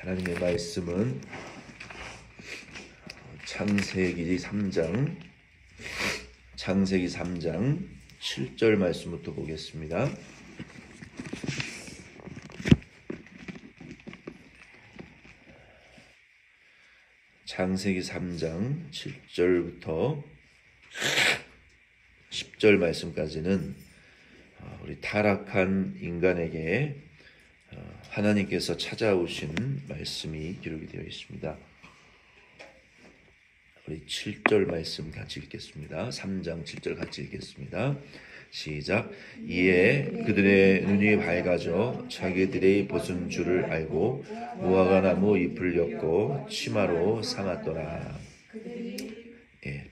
하나님의 말씀은 창세기 3장 7절 말씀부터 보겠습니다. 창세기 3장 7절부터 10절 말씀까지는 우리 타락한 인간에게 하나님께서 찾아오신 말씀이 기록이 되어 있습니다. 우리 7절 말씀 같이 읽겠습니다. 3장 7절 같이 읽겠습니다. 시작. 이에 그들의 눈이 밝아져 자기들의 벗은 줄을 알고 무화과나무 잎을 엮고 치마로 삼았더라.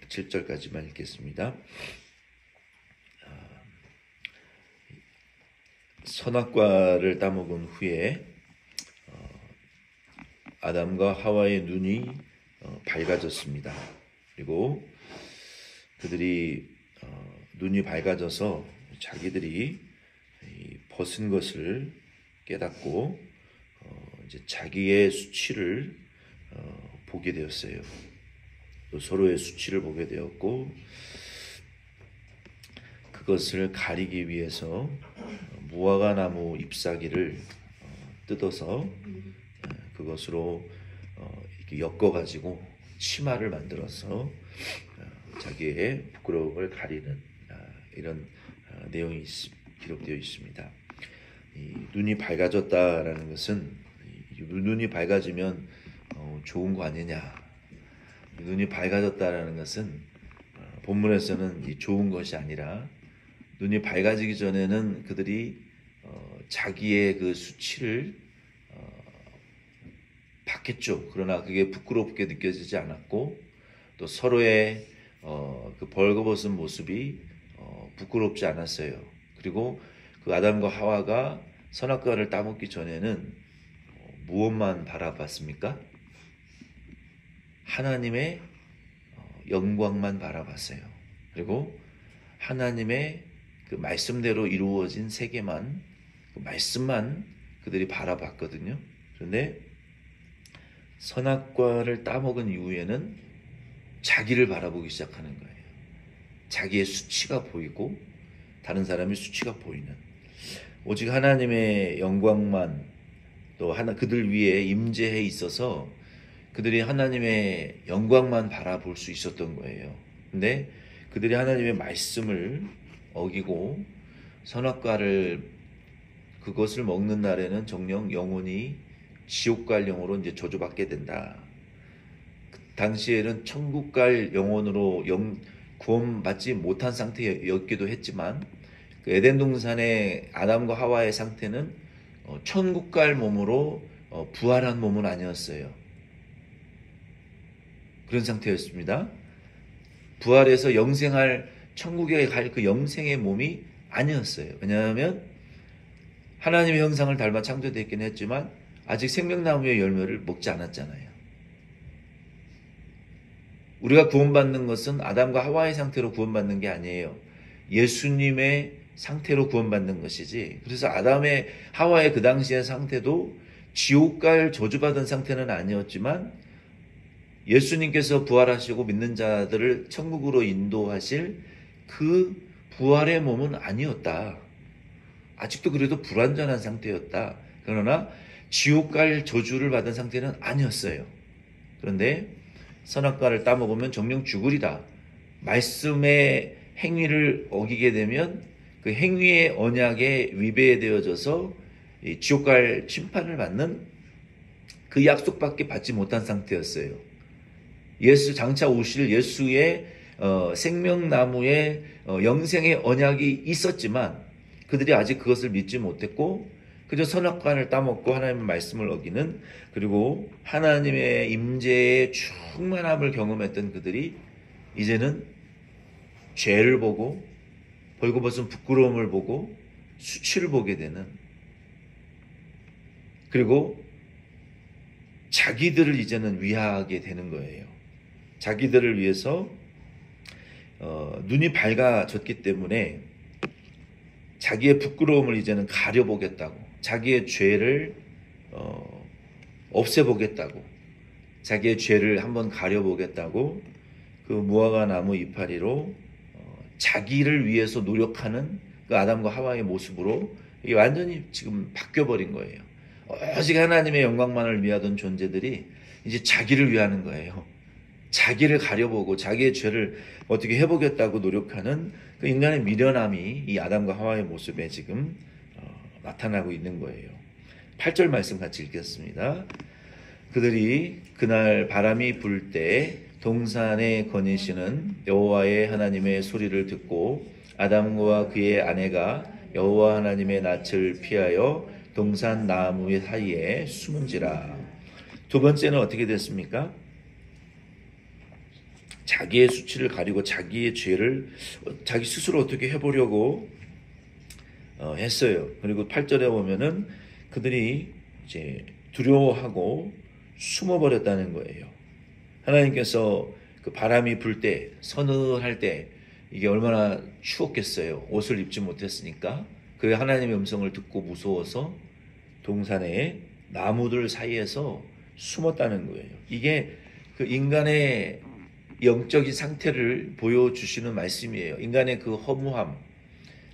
7절까지만 읽겠습니다. 선악과를 따먹은 후에 아담과 하와의 눈이 밝아졌습니다. 그리고 그들이 눈이 밝아져서 자기들이 벗은 것을 깨닫고 이제 자기의 수치를 보게 되었어요. 또 서로의 수치를 보게 되었고 그것을 가리기 위해서 무화과나무 잎사귀를 뜯어서 그것으로 이렇게 엮어가지고 치마를 만들어서 자기의 부끄러움을 가리는 이런 내용이 기록되어 있습니다. 눈이 밝아졌다라는 것은 눈이 밝아지면 좋은 거 아니냐. 눈이 밝아졌다라는 것은 본문에서는 좋은 것이 아니라 눈이 밝아지기 전에는 그들이 자기의 그 수치를 봤겠죠. 그러나 그게 부끄럽게 느껴지지 않았고 또 서로의 그 벌거벗은 모습이 부끄럽지 않았어요. 그리고 그 아담과 하와가 선악과를 따먹기 전에는 무엇만 바라봤습니까? 하나님의 영광만 바라봤어요. 그리고 하나님의 그 말씀대로 이루어진 세계만, 그 말씀만 그들이 바라봤거든요. 그런데 선악과를 따먹은 이후에는 자기를 바라보기 시작하는 거예요. 자기의 수치가 보이고 다른 사람의 수치가 보이는, 오직 하나님의 영광만 또 그들 위에 임재해 있어서 그들이 하나님의 영광만 바라볼 수 있었던 거예요. 근데 그들이 하나님의 말씀을 어기고 선악과를 그것을 먹는 날에는 정녕 영혼이 지옥 갈 영으로 이제 저주받게 된다. 그 당시에는 천국 갈 영혼으로 구원받지 못한 상태였기도 했지만 그 에덴 동산의 아담과 하와의 상태는 천국 갈 몸으로 부활한 몸은 아니었어요. 그런 상태였습니다. 부활해서 영생할 천국에 갈 그 영생의 몸이 아니었어요. 왜냐하면 하나님의 형상을 닮아 창조되었긴 했지만 아직 생명나무의 열매를 먹지 않았잖아요. 우리가 구원받는 것은 아담과 하와의 상태로 구원받는 게 아니에요. 예수님의 상태로 구원받는 것이지. 그래서 아담의 하와의 그 당시의 상태도 지옥 갈 저주받은 상태는 아니었지만 예수님께서 부활하시고 믿는 자들을 천국으로 인도하실 그 부활의 몸은 아니었다. 아직도 그래도 불완전한 상태였다. 그러나 지옥 갈 저주를 받은 상태는 아니었어요. 그런데 선악과를 따먹으면 정녕 죽으리라. 말씀의 행위를 어기게 되면 그 행위의 언약에 위배되어져서 지옥 갈 심판을 받는 그 약속밖에 받지 못한 상태였어요. 장차 오실 예수의 생명나무의 영생의 언약이 있었지만 그들이 아직 그것을 믿지 못했고 그저 선악과를 따먹고 하나님의 말씀을 어기는, 그리고 하나님의 임재의 충만함을 경험했던 그들이 이제는 죄를 보고 벌거벗은 부끄러움을 보고 수치를 보게 되는, 그리고 자기들을 이제는 위하게 되는 거예요. 자기들을 위해서 눈이 밝아졌기 때문에 자기의 부끄러움을 이제는 가려보겠다고 자기의 죄를 없애보겠다고, 자기의 죄를 한번 가려보겠다고 그 무화과 나무 이파리로 자기를 위해서 노력하는 그 아담과 하와의 모습으로 이게 완전히 지금 바뀌어버린 거예요. 오직 하나님의 영광만을 위하던 존재들이 이제 자기를 위하는 거예요. 자기를 가려보고 자기의 죄를 어떻게 해보겠다고 노력하는 그 인간의 미련함이 이 아담과 하와의 모습에 지금 나타나고 있는 거예요. 8절 말씀 같이 읽겠습니다. 그들이 그날 바람이 불 때 동산에 거니시는 여호와의 하나님의 소리를 듣고 아담과 그의 아내가 여호와 하나님의 낯을 피하여 동산 나무 사이에 숨은지라. 두 번째는 어떻게 됐습니까? 자기의 수치를 가리고 자기의 죄를 자기 스스로 어떻게 해보려고 했어요. 그리고 8절에 보면은 그들이 이제 두려워하고 숨어버렸다는 거예요. 하나님께서 그 바람이 불 때, 서늘할 때 이게 얼마나 추웠겠어요. 옷을 입지 못했으니까. 그 하나님의 음성을 듣고 무서워서 동산의 나무들 사이에서 숨었다는 거예요. 이게 그 인간의 영적인 상태를 보여주시는 말씀이에요. 인간의 그 허무함,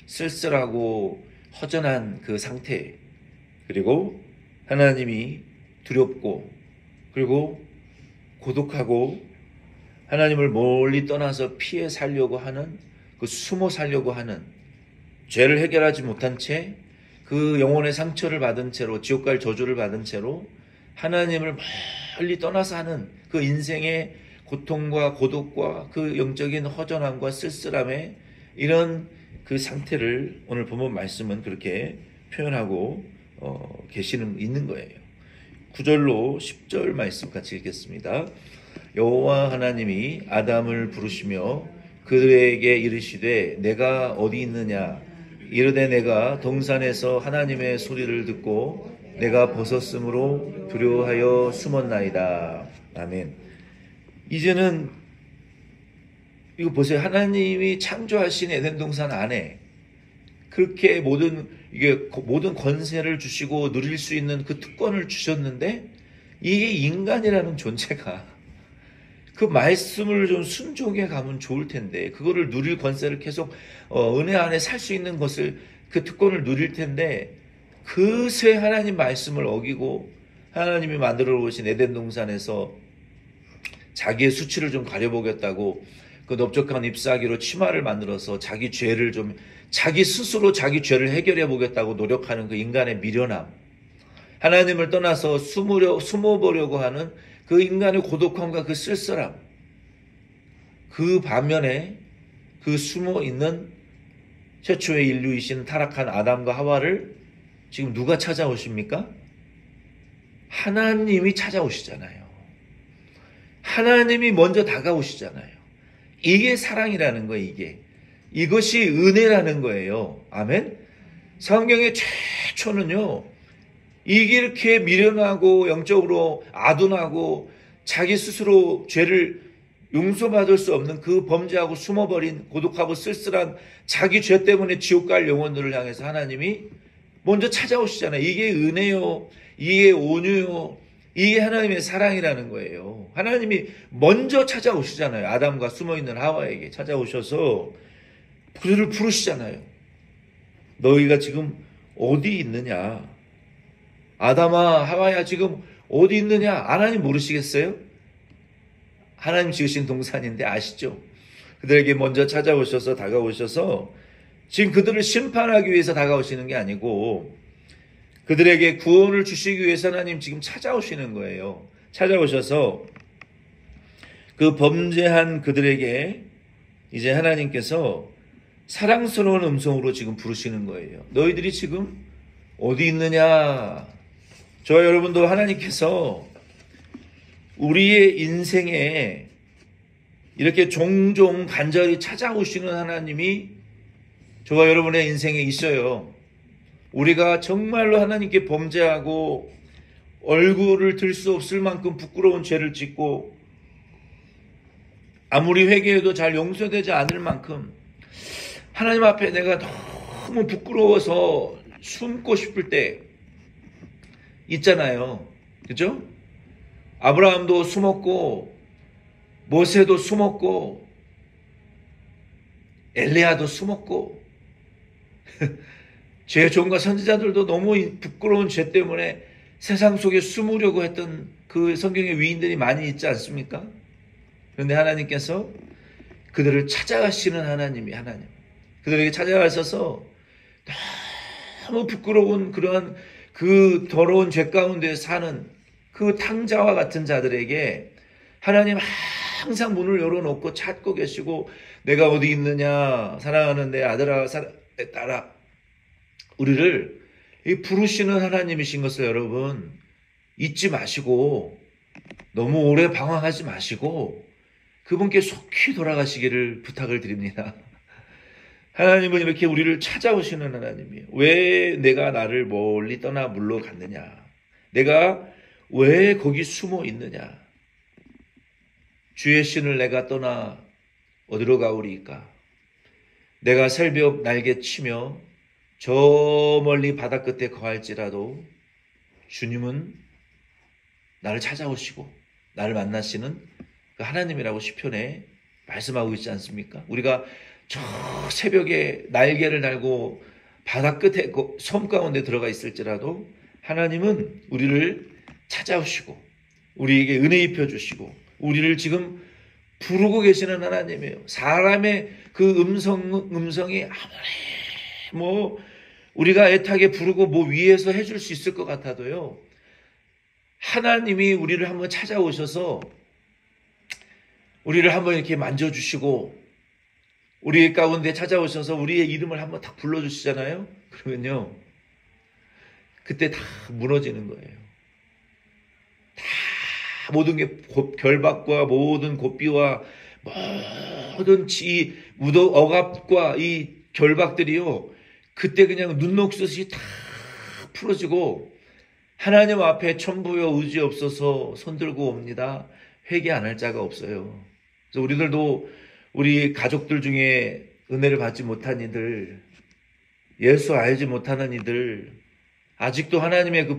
쓸쓸하고 허전한 그 상태, 그리고 하나님이 두렵고 그리고 고독하고 하나님을 멀리 떠나서 피해 살려고 하는, 그 숨어 살려고 하는, 죄를 해결하지 못한 채 그 영혼의 상처를 받은 채로 지옥 갈 저주를 받은 채로 하나님을 멀리 떠나서 하는 그 인생의 고통과 고독과 그 영적인 허전함과 쓸쓸함의 이런 그 상태를 오늘 본문 말씀은 그렇게 표현하고 있는 거예요. 9절로 10절 말씀 같이 읽겠습니다. 여호와 하나님이 아담을 부르시며 그들에게 이르시되 내가 어디 있느냐 이르되 내가 동산에서 하나님의 소리를 듣고 내가 벗었으므로 두려워하여 숨었나이다. 아멘. 이제는 이거 보세요. 하나님이 창조하신 에덴 동산 안에 그렇게 모든 권세를 주시고 누릴 수 있는 그 특권을 주셨는데 이게 인간이라는 존재가 그 말씀을 좀 순종해 가면 좋을 텐데 그거를 누릴 권세를 계속 은혜 안에 살 수 있는 것을 그 특권을 누릴 텐데 그새 하나님 말씀을 어기고 하나님이 만들어 놓으신 에덴 동산에서 자기의 수치를 좀 가려보겠다고 그 넓적한 잎사귀로 치마를 만들어서 자기 죄를 좀 자기 스스로 자기 죄를 해결해 보겠다고 노력하는 그 인간의 미련함, 하나님을 떠나서 숨어보려고 하는 그 인간의 고독함과 그 쓸쓸함, 그 반면에 그 숨어있는 최초의 인류이신 타락한 아담과 하와를 지금 누가 찾아오십니까? 하나님이 찾아오시잖아요. 하나님이 먼저 다가오시잖아요. 이게 사랑이라는 거예요. 이것이 은혜라는 거예요. 아멘. 성경의 최초는요, 이게 이렇게 미련하고 영적으로 아둔하고 자기 스스로 죄를 용서받을 수 없는 그 범죄하고 숨어버린 고독하고 쓸쓸한 자기 죄 때문에 지옥 갈 영혼들을 향해서 하나님이 먼저 찾아오시잖아요. 이게 은혜요, 이게 온유요, 이게 하나님의 사랑이라는 거예요. 하나님이 먼저 찾아오시잖아요. 아담과 숨어있는 하와에게 찾아오셔서 그들을 부르시잖아요. 너희가 지금 어디 있느냐? 아담아, 하와야 지금 어디 있느냐? 하나님 모르시겠어요? 하나님 지으신 동산인데 아시죠? 그들에게 먼저 찾아오셔서 다가오셔서 지금 그들을 심판하기 위해서 다가오시는 게 아니고 그들에게 구원을 주시기 위해서 하나님 지금 찾아오시는 거예요. 찾아오셔서 그 범죄한 그들에게 이제 하나님께서 사랑스러운 음성으로 지금 부르시는 거예요. 너희들이 지금 어디 있느냐? 저와 여러분도 하나님께서 우리의 인생에 이렇게 종종 간절히 찾아오시는 하나님이 저와 여러분의 인생에 있어요. 우리가 정말로 하나님께 범죄하고 얼굴을 들 수 없을 만큼 부끄러운 죄를 짓고 아무리 회개해도 잘 용서되지 않을 만큼 하나님 앞에 내가 너무 부끄러워서 숨고 싶을 때 있잖아요. 그죠? 아브라함도 숨었고 모세도 숨었고 엘리야도 숨었고 죄의 종과 선지자들도 너무 부끄러운 죄 때문에 세상 속에 숨으려고 했던 그 성경의 위인들이 많이 있지 않습니까? 그런데 하나님께서 그들을 찾아가시는 하나님. 그들에게 찾아가셔서 너무 부끄러운 그러한 그 더러운 죄 가운데 사는 그 탕자와 같은 자들에게 하나님 항상 문을 열어놓고 찾고 계시고 내가 어디 있느냐 사랑하는 내 아들아 내 딸아 우리를 부르시는 하나님이신 것을 여러분 잊지 마시고 너무 오래 방황하지 마시고 그분께 속히 돌아가시기를 부탁을 드립니다. 하나님은 이렇게 우리를 찾아오시는 하나님이에요. 왜 내가 나를 멀리 떠나 물러갔느냐? 내가 왜 거기 숨어 있느냐? 주의 신을 내가 떠나 어디로 가오리까? 내가 새벽 날개 치며 저 멀리 바다 끝에 거할지라도 주님은 나를 찾아오시고 나를 만나시는 그 하나님이라고 시편에 말씀하고 있지 않습니까? 우리가 저 새벽에 날개를 달고 바다 끝에 섬 가운데 들어가 있을지라도 하나님은 우리를 찾아오시고 우리에게 은혜 입혀주시고 우리를 지금 부르고 계시는 하나님이에요. 사람의 그 음성이 아무리 우리가 애타게 부르고 위에서 해줄 수 있을 것 같아도요. 하나님이 우리를 한번 찾아오셔서 우리를 한번 이렇게 만져주시고 우리 가운데 찾아오셔서 우리의 이름을 한번 딱 불러주시잖아요. 그러면요. 그때 다 무너지는 거예요. 다 모든 게 결박과 모든 고삐와 모든 억압과 이 결박들이요. 그때 그냥 눈녹듯이 다 풀어지고 하나님 앞에 천부여 의지 없어서 손들고 옵니다. 회개 안 할 자가 없어요. 그래서 우리들도 우리 가족들 중에 은혜를 받지 못한 이들, 예수 알지 못하는 이들, 아직도 하나님의 그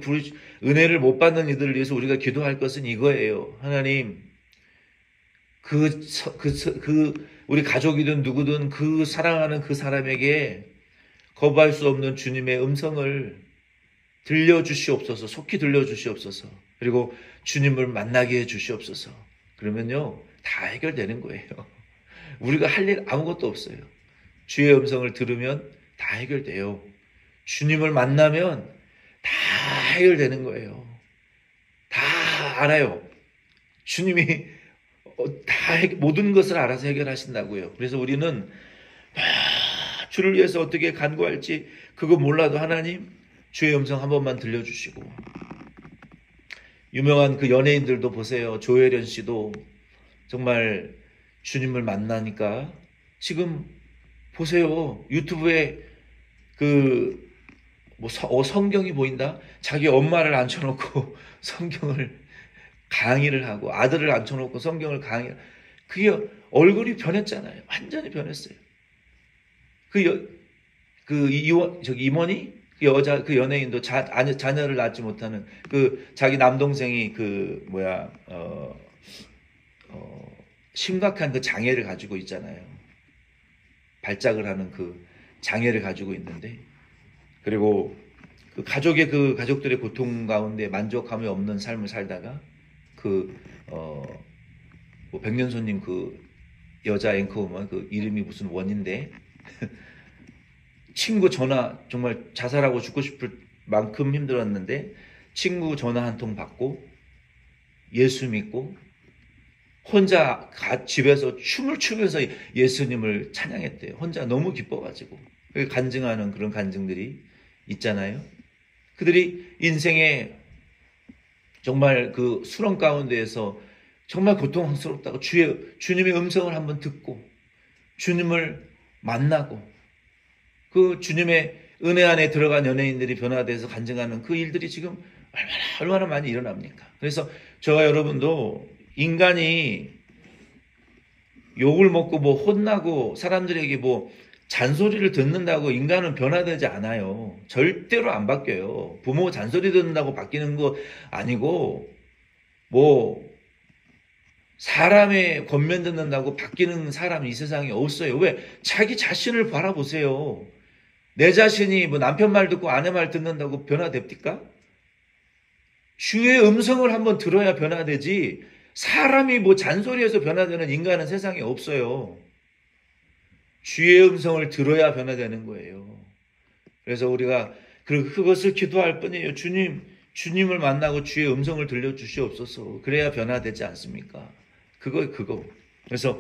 은혜를 못 받는 이들을 위해서 우리가 기도할 것은 이거예요. 하나님, 우리 가족이든 누구든 그 사랑하는 그 사람에게 거부할 수 없는 주님의 음성을 들려주시옵소서, 속히 들려주시옵소서, 그리고 주님을 만나게 해주시옵소서. 그러면요, 다 해결되는 거예요. 우리가 할 일 아무것도 없어요. 주의 음성을 들으면 다 해결돼요. 주님을 만나면 다 해결되는 거예요. 다 알아요. 주님이 모든 것을 알아서 해결하신다고요. 그래서 우리는 주를 위해서 어떻게 간구할지 그거 몰라도 하나님 주의 음성 한 번만 들려주시고 유명한 그 연예인들도 보세요. 조혜련 씨도 정말 주님을 만나니까 지금 보세요. 유튜브에 성경이 보인다? 자기 엄마를 앉혀놓고 성경을 강의를 하고 아들을 앉혀놓고 성경을 강의를 그게 얼굴이 변했잖아요. 완전히 변했어요. 임원이 그 연예인도 자녀를 낳지 못하는 자기 남동생이 심각한 그 장애를 가지고 있잖아요. 발작을 하는 그 장애를 가지고 있는데, 그리고 가족들의 고통 가운데 만족함이 없는 삶을 살다가 백년손님 여자 앵커우먼 이름이 무슨 원인데, 친구 전화 정말 자살하고 죽고 싶을 만큼 힘들었는데 친구 전화 한 통 받고 예수 믿고 혼자 집에서 춤을 추면서 예수님을 찬양했대요. 혼자 너무 기뻐가지고 간증하는 그런 간증들이 있잖아요. 그들이 인생에 정말 그 수렁 가운데에서 정말 고통스럽다고 주님의 음성을 한번 듣고 주님을 만나고 그 주님의 은혜 안에 들어간 연예인들이 변화돼서 간증하는 그 일들이 지금 얼마나 많이 일어납니까? 그래서 저와 여러분도 인간이 욕을 먹고 혼나고 사람들에게 잔소리를 듣는다고 인간은 변화되지 않아요. 절대로 안 바뀌어요. 부모 잔소리 듣는다고 바뀌는 거 아니고, 뭐 사람의 권면 듣는다고 바뀌는 사람이 이 세상에 없어요. 왜? 자기 자신을 바라보세요. 내 자신이 뭐 남편 말 듣고 아내 말 듣는다고 변화됩니까? 주의 음성을 한번 들어야 변화되지, 사람이 뭐 잔소리해서 변화되는 인간은 세상에 없어요. 주의 음성을 들어야 변화되는 거예요. 그래서 우리가 그것을 기도할 뿐이에요. 주님을 만나고 주의 음성을 들려주시옵소서. 그래야 변화되지 않습니까? 그거. 그래서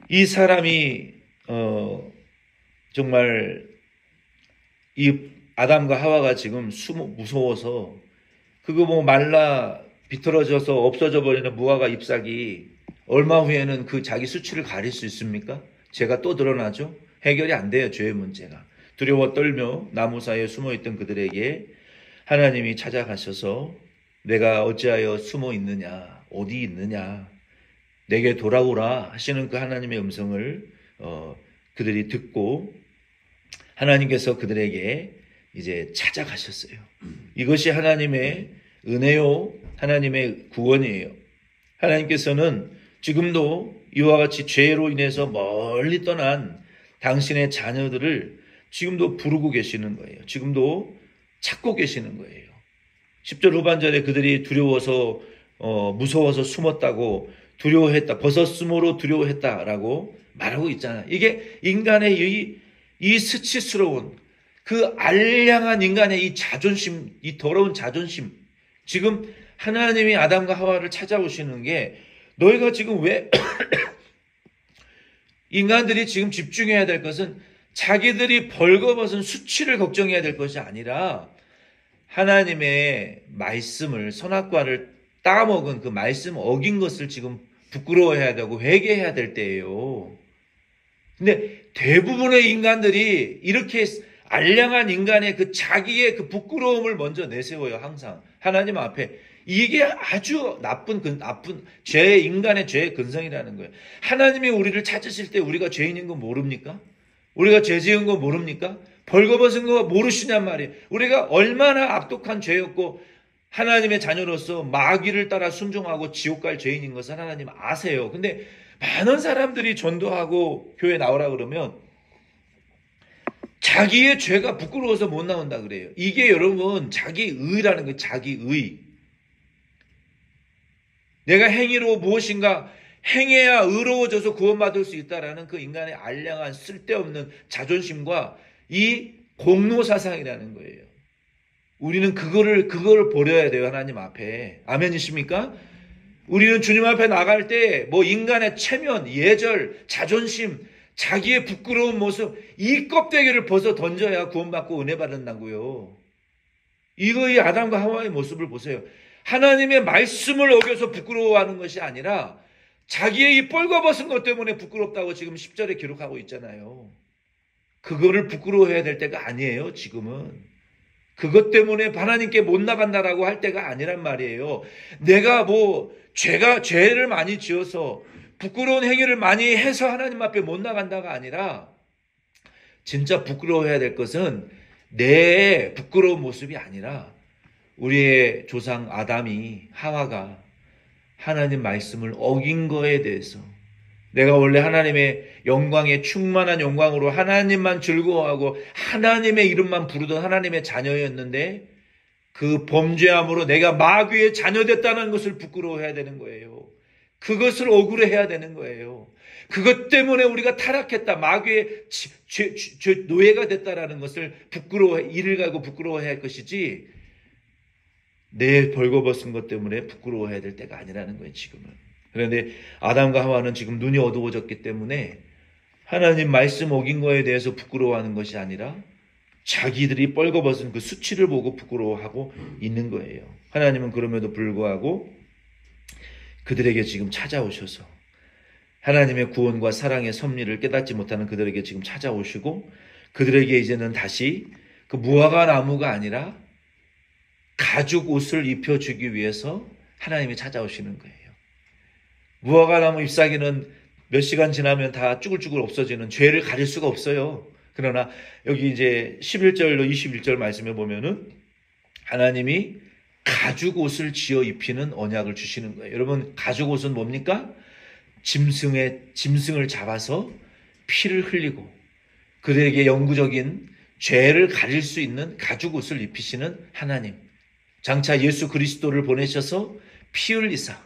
이 사람이 정말 이 아담과 하와가 지금 무서워서 그거 뭐 말라 비틀어져서 없어져 버리는 무화과 잎사귀, 얼마 후에는 그 자기 수치를 가릴 수 있습니까? 죄가 또 드러나죠? 해결이 안 돼요, 죄의 문제가. 두려워 떨며 나무 사이에 숨어있던 그들에게 하나님이 찾아가셔서 내가 어찌하여 숨어 있느냐, 어디 있느냐, 내게 돌아오라 하시는 그 하나님의 음성을 그들이 듣고 하나님께서 그들에게 이제 찾아가셨어요. 이것이 하나님의 은혜요, 하나님의 구원이에요. 하나님께서는 지금도 이와 같이 죄로 인해서 멀리 떠난 당신의 자녀들을 지금도 부르고 계시는 거예요. 지금도 찾고 계시는 거예요. 10절 후반절에 그들이 두려워서 무서워서 숨었다고, 두려워했다, 벗었으므로 두려워했다라고 말하고 있잖아요. 이게 인간의 이 수치스러운 그 알량한 인간의 이 자존심, 이 더러운 자존심. 지금 하나님이 아담과 하와를 찾아오시는 게, 너희가 지금 왜 인간들이 지금 집중해야 될 것은 자기들이 벌거벗은 수치를 걱정해야 될 것이 아니라 하나님의 말씀을, 선악과를 따먹은 그 말씀 어긴 것을 지금 부끄러워해야 되고 회개해야 될 때예요. 근데 대부분의 인간들이 이렇게 알량한 인간의 그 자기의 그 부끄러움을 먼저 내세워요. 항상 하나님 앞에. 이게 아주 나쁜 인간의 죄의 근성이라는 거예요. 하나님이 우리를 찾으실 때 우리가 죄인인 거 모릅니까? 우리가 죄 지은 거 모릅니까? 벌거벗은 거 모르시냔 말이에요. 우리가 얼마나 악독한 죄였고 하나님의 자녀로서 마귀를 따라 순종하고 지옥 갈 죄인인 것을 하나님 아세요. 근데 많은 사람들이 전도하고 교회 나오라 그러면 자기의 죄가 부끄러워서 못 나온다 그래요. 이게 여러분 자기의라는 거예요. 자기의. 내가 행위로 무엇인가 행해야 의로워져서 구원받을 수 있다라는 그 인간의 알량한 쓸데없는 자존심과 이 공로사상이라는 거예요. 우리는 그거를 버려야 돼요. 하나님 앞에. 아멘이십니까? 우리는 주님 앞에 나갈 때 뭐 인간의 체면, 예절, 자존심, 자기의 부끄러운 모습, 이 껍데기를 벗어 던져야 구원받고 은혜 받는다고요. 이거의 아담과 하와의 모습을 보세요. 하나님의 말씀을 어겨서 부끄러워하는 것이 아니라 자기의 이 뻘거벗은 것 때문에 부끄럽다고 지금 10절에 기록하고 있잖아요. 그거를 부끄러워해야 될 때가 아니에요. 지금은. 그것 때문에 하나님께 못 나간다라고 할 때가 아니란 말이에요. 내가 뭐 죄를 많이 지어서 부끄러운 행위를 많이 해서 하나님 앞에 못 나간다가 아니라 진짜 부끄러워해야 될 것은 내 부끄러운 모습이 아니라 우리의 조상 아담이, 하와가 하나님 말씀을 어긴 거에 대해서, 내가 원래 하나님의 영광에 충만한 영광으로 하나님만 즐거워하고 하나님의 이름만 부르던 하나님의 자녀였는데 그 범죄함으로 내가 마귀의 자녀됐다는 것을 부끄러워해야 되는 거예요. 그것을 억울해해야 되는 거예요. 그것 때문에 우리가 타락했다, 마귀의 노예가 됐다라는 것을 이를 갈고 부끄러워해야 할 것이지, 내 벌거벗은 것 때문에 부끄러워해야 될 때가 아니라는 거예요. 지금은. 그런데 아담과 하와는 지금 눈이 어두워졌기 때문에 하나님 말씀 어긴 거에 대해서 부끄러워하는 것이 아니라 자기들이 뻘거벗은 그 수치를 보고 부끄러워하고 있는 거예요. 하나님은 그럼에도 불구하고 그들에게 지금 찾아오셔서 하나님의 구원과 사랑의 섭리를 깨닫지 못하는 그들에게 지금 찾아오시고, 그들에게 이제는 다시 그 무화과 나무가 아니라 가죽 옷을 입혀주기 위해서 하나님이 찾아오시는 거예요. 무화과 나무 잎사귀는 몇 시간 지나면 다 쭈글쭈글 없어지는 죄를 가릴 수가 없어요. 그러나 여기 이제 11절로 21절 말씀에 보면은 하나님이 가죽 옷을 지어 입히는 언약을 주시는 거예요. 여러분, 가죽 옷은 뭡니까? 짐승을 잡아서 피를 흘리고 그들에게 영구적인 죄를 가릴 수 있는 가죽 옷을 입히시는 하나님. 장차 예수 그리스도를 보내셔서 피 흘리사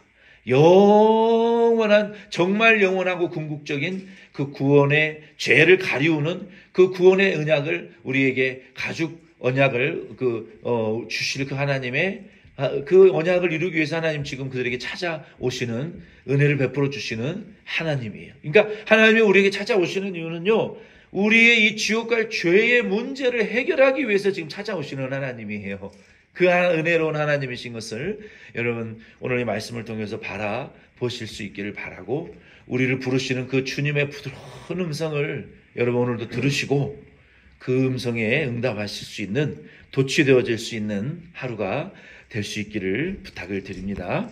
영원한, 정말 영원하고 궁극적인 그 구원의 죄를 가리우는 그 구원의 언약을 우리에게 가죽 언약을 주실 그 하나님의 그 언약을 이루기 위해서 하나님 지금 그들에게 찾아오시는, 은혜를 베풀어 주시는 하나님이에요. 그러니까 하나님이 우리에게 찾아오시는 이유는요, 우리의 이 지옥 갈 죄의 문제를 해결하기 위해서 지금 찾아오시는 하나님이에요. 그 은혜로운 하나님이신 것을 여러분 오늘 이 말씀을 통해서 바라보실 수 있기를 바라고, 우리를 부르시는 그 주님의 부드러운 음성을 여러분 오늘도 들으시고 그 음성에 응답하실 수 있는, 도취되어질 수 있는 하루가 될 수 있기를 부탁을 드립니다.